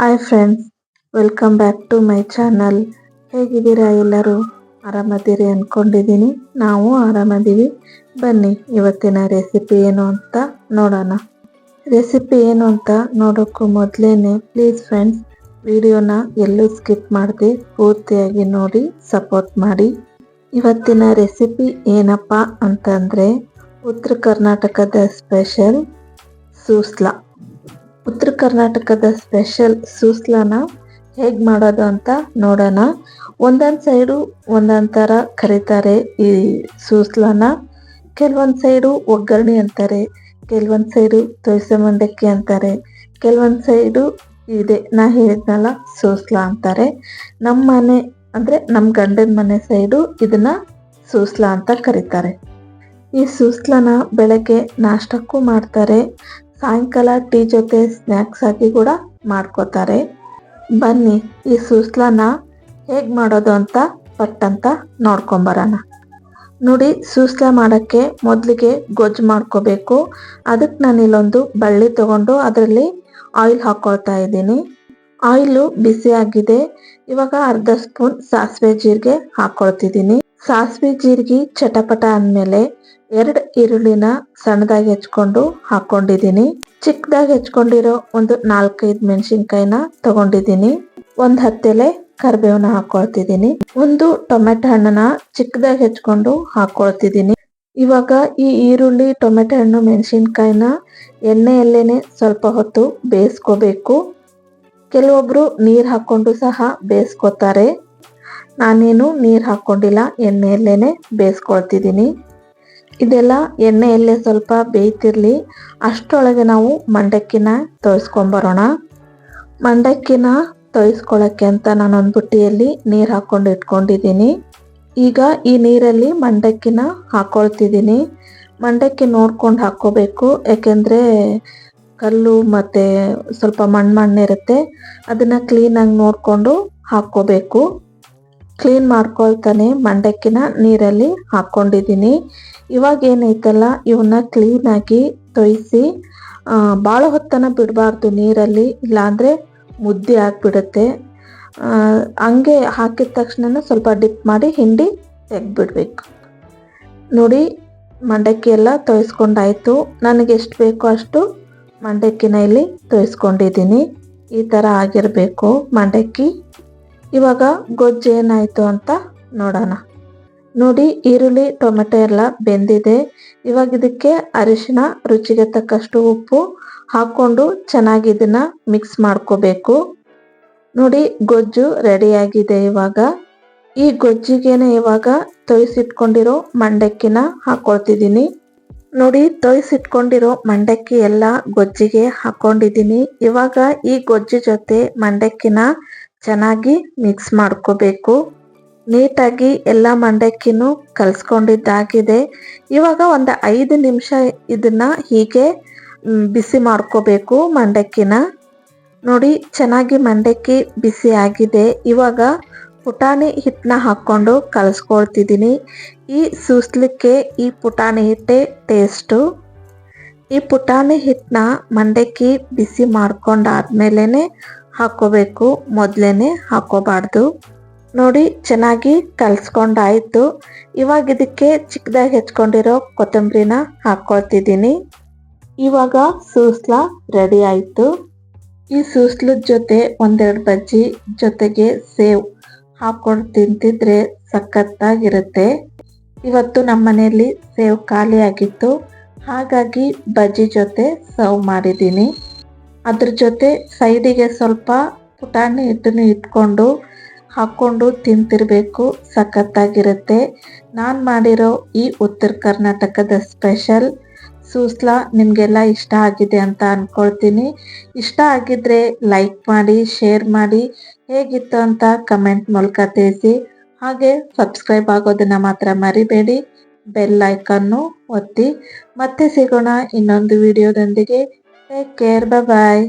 Hi friends, welcome back to my channel. ಹೇಗಿದ್ದೀರಾ ಎಲ್ಲರೂ? ಆರಾಮದಿರಿ ಅಂದ್ಕೊಂಡಿದ್ದೀನಿ. ನಾವು ಆರಾಮದೀವಿ. ಬನ್ನಿ ಇವತ್ತಿನ ರೆಸಿಪಿ ಏನು ಅಂತ ನೋಡೋಣ. ರೆಸಿಪಿ ಏನು ಅಂತ ನೋಡೋಕ್ಕೂ ಮೊದಲೇನೆ ಪ್ಲೀಸ್ ಫ್ರೆಂಡ್ಸ್, ವಿಡಿಯೋನ ಎಲ್ಲೂ ಸ್ಕಿಪ್ ಮಾಡದೆ ಪೂರ್ತಿಯಾಗಿ ನೋಡಿ ಸಪೋರ್ಟ್ ಮಾಡಿ. ಇವತ್ತಿನ ರೆಸಿಪಿ ಏನಪ್ಪ ಅಂತಂದರೆ ಉತ್ತರ ಕರ್ನಾಟಕದ ಸ್ಪೆಷಲ್ ಸೂಸ್ಲಾ. ಉತ್ತರ ಕರ್ನಾಟಕದ ಸ್ಪೆಷಲ್ ಸೂಸ್ಲಾನ ಹೇಗೆ ಮಾಡೋದು ಅಂತ ನೋಡೋಣ. ಒಂದೊಂದು ಸೈಡು ಒಂದೊಂದು ಥರ ಕರೀತಾರೆ ಈ ಸೂಸ್ಲಾನ. ಕೆಲವೊಂದು ಸೈಡು ಒಗ್ಗರಣೆ ಅಂತಾರೆ, ಕೆಲವೊಂದು ಸೈಡು ತೊಯ್ಸೆ ಮಂಡಕ್ಕಿ ಅಂತಾರೆ, ಕೆಲವೊಂದು ಸೈಡು ಇದೆ ನಾ ಹೇಳಿದ್ನಲ್ಲ ಸೂಸ್ಲಾ ಅಂತಾರೆ. ನಮ್ಮ ಮನೆ ಅಂದರೆ ನಮ್ಮ ಗಂಡನ ಮನೆ ಸೈಡು ಇದನ್ನು ಸೂಸ್ಲಾ ಅಂತ ಕರೀತಾರೆ. ಈ ಸೂಸ್ಲಾನ ಬೆಳಗ್ಗೆ ನಾಷ್ಟಕ್ಕೂ ಮಾಡ್ತಾರೆ, ಸಾಯಂಕಾಲ ಟೀ ಜೊತೆ ಸ್ನ್ಯಾಕ್ಸ್ ಆಗಿ ಕೂಡ ಮಾಡ್ಕೋತಾರೆ. ಬನ್ನಿ ಈ ಸೂಸ್ಲಾನ ಹೇಗೆ ಮಾಡೋದು ಅಂತ ಪಟ್ಟಂತ ನೋಡ್ಕೊಂಬರೋಣ. ನೋಡಿ, ಸೂಸ್ಲಾ ಮಾಡೋಕ್ಕೆ ಮೊದಲಿಗೆ ಗೊಜ್ಜು ಮಾಡ್ಕೋಬೇಕು. ಅದಕ್ಕೆ ನಾನು ಇಲ್ಲೊಂದು ಬಳ್ಳಿ ತಗೊಂಡು ಅದರಲ್ಲಿ ಆಯಿಲ್ ಹಾಕ್ಕೊಳ್ತಾ ಇದ್ದೀನಿ. ಆಯಿಲು ಬಿಸಿ ಆಗಿದೆ. ಇವಾಗ ಅರ್ಧ ಸ್ಪೂನ್ ಸಾಸಿವೆ ಜೀರಿಗೆ ಹಾಕ್ಕೊಳ್ತಿದ್ದೀನಿ. ಸಾಸಿವೆ ಜೀರಿಗೆ ಚಟಪಟ ಅಂದಮೇಲೆ 2 ಈರುಳ್ಳಿನ ಸಣ್ಣದಾಗಿ ಹೆಚ್ಕೊಂಡು ಹಾಕ್ಕೊಂಡಿದ್ದೀನಿ. ಚಿಕ್ಕದಾಗಿ ಹೆಚ್ಕೊಂಡಿರೋ ಒಂದು 4-5 ಮೆಣಸಿನ್ಕಾಯಿನ ತಗೊಂಡಿದ್ದೀನಿ. ಒಂದು 10 ಎಲೆ ಕರಿಬೇವನ್ನ ಹಾಕ್ಕೊಳ್ತಿದ್ದೀನಿ. ಒಂದು ಟೊಮೆಟೊ ಹಣ್ಣನ್ನ ಚಿಕ್ಕದಾಗಿ ಹೆಚ್ಕೊಂಡು ಹಾಕ್ಕೊಳ್ತಿದ್ದೀನಿ. ಇವಾಗ ಈ ಈರುಳ್ಳಿ, ಟೊಮೆಟೊ ಹಣ್ಣು, ಮೆಣಸಿನ್ಕಾಯಿನ ಎಣ್ಣೆಯಲ್ಲೇನೆ ಸ್ವಲ್ಪ ಹೊತ್ತು ಬೇಯಿಸ್ಕೋಬೇಕು. ಕೆಲವೊಬ್ರು ನೀರು ಹಾಕ್ಕೊಂಡು ಸಹ ಬೇಯಿಸ್ಕೋತಾರೆ. ನಾನೇನು ನೀರು ಹಾಕ್ಕೊಂಡಿಲ್ಲ, ಎಣ್ಣೆಯಲ್ಲೇನೆ ಬೇಯಿಸ್ಕೊಳ್ತಿದ್ದೀನಿ. ಇದೆಲ್ಲ ಎಣ್ಣೆಯಲ್ಲೇ ಸ್ವಲ್ಪ ಬೇಯ್ತಿರ್ಲಿ. ಅಷ್ಟರೊಳಗೆ ನಾವು ಮಂಡಕ್ಕಿನ ತೊಯ್ಸ್ಕೊಂಬರೋಣ. ಮಂಡಕ್ಕಿನ ತೊಯ್ಸ್ಕೊಳ್ಳೋಕ್ಕೆ ಅಂತ ನಾನೊಂದು ಬುಟ್ಟಿಯಲ್ಲಿ ನೀರು ಹಾಕ್ಕೊಂಡು ಇಟ್ಕೊಂಡಿದ್ದೀನಿ. ಈಗ ಈ ನೀರಲ್ಲಿ ಮಂಡಕ್ಕಿನ ಹಾಕ್ಕೊಳ್ತಿದ್ದೀನಿ. ಮಂಡಕ್ಕಿ ನೋಡ್ಕೊಂಡು ಹಾಕ್ಕೋಬೇಕು, ಯಾಕೆಂದರೆ ಕಲ್ಲು ಮತ್ತು ಸ್ವಲ್ಪ ಮಣ್ಣಿರುತ್ತೆ. ಅದನ್ನು ಕ್ಲೀನಾಗಿ ನೋಡಿಕೊಂಡು ಹಾಕ್ಕೋಬೇಕು. ಕ್ಲೀನ್ ಮಾಡ್ಕೊಳ್ತಾನೆ ಮಂಡಕ್ಕಿನ ನೀರಲ್ಲಿ ಹಾಕ್ಕೊಂಡಿದ್ದೀನಿ. ಇವಾಗ ಏನೈತಲ್ಲ ಇವನ್ನ ಕ್ಲೀನಾಗಿ ತೊಯ್ಸಿ ಭಾಳ ಹೊತ್ತನ ಬಿಡಬಾರ್ದು ನೀರಲ್ಲಿ, ಇಲ್ಲಾಂದರೆ ಮುದ್ದೆ ಆಗಿಬಿಡುತ್ತೆ. ಹಂಗೆ ಹಾಕಿದ ತಕ್ಷಣ ಸ್ವಲ್ಪ ಡಿಪ್ ಮಾಡಿ ಹಿಂಡಿ ತೆಗೆದ್ಬಿಡ್ಬೇಕು. ನೋಡಿ, ಮಂಡಕ್ಕಿ ಎಲ್ಲ ತೊಯ್ಸ್ಕೊಂಡಾಯಿತು. ನನಗೆ ಎಷ್ಟು ಬೇಕೋ ಅಷ್ಟು ಮಂಡಕ್ಕಿನ ಇಲ್ಲಿ ತೊಯ್ಸ್ಕೊಂಡಿದ್ದೀನಿ. ಈ ಥರ ಆಗಿರಬೇಕು ಮಂಡಕ್ಕಿ. ಇವಾಗ ಗೊಜ್ಜು ಏನಾಯಿತು ಅಂತ ನೋಡೋಣ. ನೋಡಿ, ಈರುಳ್ಳಿ ಟೊಮೆಟೊ ಎಲ್ಲ ಬೆಂದಿದೆ. ಇವಾಗ ಇದಕ್ಕೆ ಅರಿಶಿನ, ರುಚಿಗೆ ತಕ್ಕಷ್ಟು ಉಪ್ಪು ಹಾಕ್ಕೊಂಡು ಚೆನ್ನಾಗಿ ಇದನ್ನು ಮಿಕ್ಸ್ ಮಾಡ್ಕೋಬೇಕು. ನೋಡಿ, ಗೊಜ್ಜು ರೆಡಿಯಾಗಿದೆ. ಇವಾಗ ಈ ಗೊಜ್ಜಿಗೇನೆ ಇವಾಗ ತೊಯ್ಸಿಟ್ಕೊಂಡಿರೋ ಮಂಡಕ್ಕಿನ ಹಾಕ್ಕೊಳ್ತಿದ್ದೀನಿ. ನೋಡಿ, ತೊಯ್ಸಿಟ್ಕೊಂಡಿರೋ ಮಂಡಕ್ಕಿ ಎಲ್ಲ ಗೊಜ್ಜಿಗೆ ಹಾಕ್ಕೊಂಡಿದ್ದೀನಿ. ಇವಾಗ ಈ ಗೊಜ್ಜು ಜೊತೆ ಮಂಡಕ್ಕಿನ ಚೆನ್ನಾಗಿ ಮಿಕ್ಸ್ ಮಾಡ್ಕೋಬೇಕು. ನೀಟಾಗಿ ಎಲ್ಲ ಮಂಡಕ್ಕಿನೂ ಕಲಿಸ್ಕೊಂಡಿದ್ದಾಗಿದೆ. ಇವಾಗ ಒಂದು 5 ನಿಮಿಷ ಇದನ್ನು ಹೀಗೆ ಬಿಸಿ ಮಾಡ್ಕೋಬೇಕು ಮಂಡಕ್ಕಿನ. ನೋಡಿ, ಚೆನ್ನಾಗಿ ಮಂಡಕ್ಕಿ ಬಿಸಿ ಆಗಿದೆ. ಇವಾಗ ಪುಟಾಣಿ ಹಿಟ್ಟನ್ನ ಹಾಕ್ಕೊಂಡು ಕಲಿಸ್ಕೊಳ್ತಿದ್ದೀನಿ. ಈ ಸೂಸ್ಲಿಕ್ಕೆ ಈ ಪುಟಾಣಿ ಹಿಟ್ಟೆ ಟೇಸ್ಟು. ಈ ಪುಟಾಣಿ ಹಿಟ್ಟನ್ನ ಮಂಡಕ್ಕಿ ಬಿಸಿ ಮಾಡ್ಕೊಂಡಾದ್ಮೇಲೆ ಹಾಕ್ಕೋಬೇಕು, ಮೊದಲೇ ಹಾಕ್ಕೋಬಾರ್ದು. ನೋಡಿ, ಚೆನ್ನಾಗಿ ಕಲಿಸ್ಕೊಂಡಾಯಿತು. ಇವಾಗ ಇದಕ್ಕೆ ಚಿಕ್ಕದಾಗಿ ಹೆಚ್ಕೊಂಡಿರೋ ಕೊತ್ತಂಬರಿನ ಹಾಕ್ಕೊಳ್ತಿದ್ದೀನಿ. ಇವಾಗ ಸೂಸ್ಲಾ ರೆಡಿ ಆಯಿತು. ಈ ಸೂಸ್ಲದ ಜೊತೆ ಒಂದೆರಡು ಬಜ್ಜಿ ಜೊತೆಗೆ ಸೇವ್ ಹಾಕ್ಕೊಂಡು ತಿಂತಿದ್ರೆ ಸಖತ್ತಾಗಿರುತ್ತೆ. ಇವತ್ತು ನಮ್ಮ ಮನೆಯಲ್ಲಿ ಸೇವ್ ಖಾಲಿ ಆಗಿತ್ತು, ಹಾಗಾಗಿ ಬಜ್ಜಿ ಜೊತೆ ಸರ್ವ್ ಮಾಡಿದ್ದೀನಿ. ಅದ್ರ ಜೊತೆ ಸೈಡಿಗೆ ಸ್ವಲ್ಪ ಪುಟಾಣಿ ಹಿಟ್ಟನ್ನು ಇಟ್ಕೊಂಡು ಹಾಕ್ಕೊಂಡು ತಿಂತಿರಬೇಕು, ಸಖತ್ತಾಗಿರುತ್ತೆ. ನಾನು ಮಾಡಿರೋ ಈ ಉತ್ತರ ಕರ್ನಾಟಕದ ಸ್ಪೆಷಲ್ ಸೂಸ್ಲಾ ನಿಮಗೆಲ್ಲ ಇಷ್ಟ ಆಗಿದೆ ಅಂತ ಅಂದ್ಕೊಳ್ತೀನಿ. ಇಷ್ಟ ಆಗಿದ್ದರೆ ಲೈಕ್ ಮಾಡಿ, ಶೇರ್ ಮಾಡಿ, ಹೇಗಿತ್ತು ಅಂತ ಕಮೆಂಟ್ ಮೂಲಕ ತಿಳಿಸಿ. ಹಾಗೆ ಸಬ್ಸ್ಕ್ರೈಬ್ ಆಗೋದನ್ನು ಮಾತ್ರ ಮರಿಬೇಡಿ. ಬೆಲ್ ಐಕನ್ನು ಒತ್ತಿ. ಮತ್ತೆ ಸಿಗೋಣ ಇನ್ನೊಂದು ವಿಡಿಯೋದೊಂದಿಗೆ. ಟೇಕ್ ಕೇರ್, ಬಾಯ್.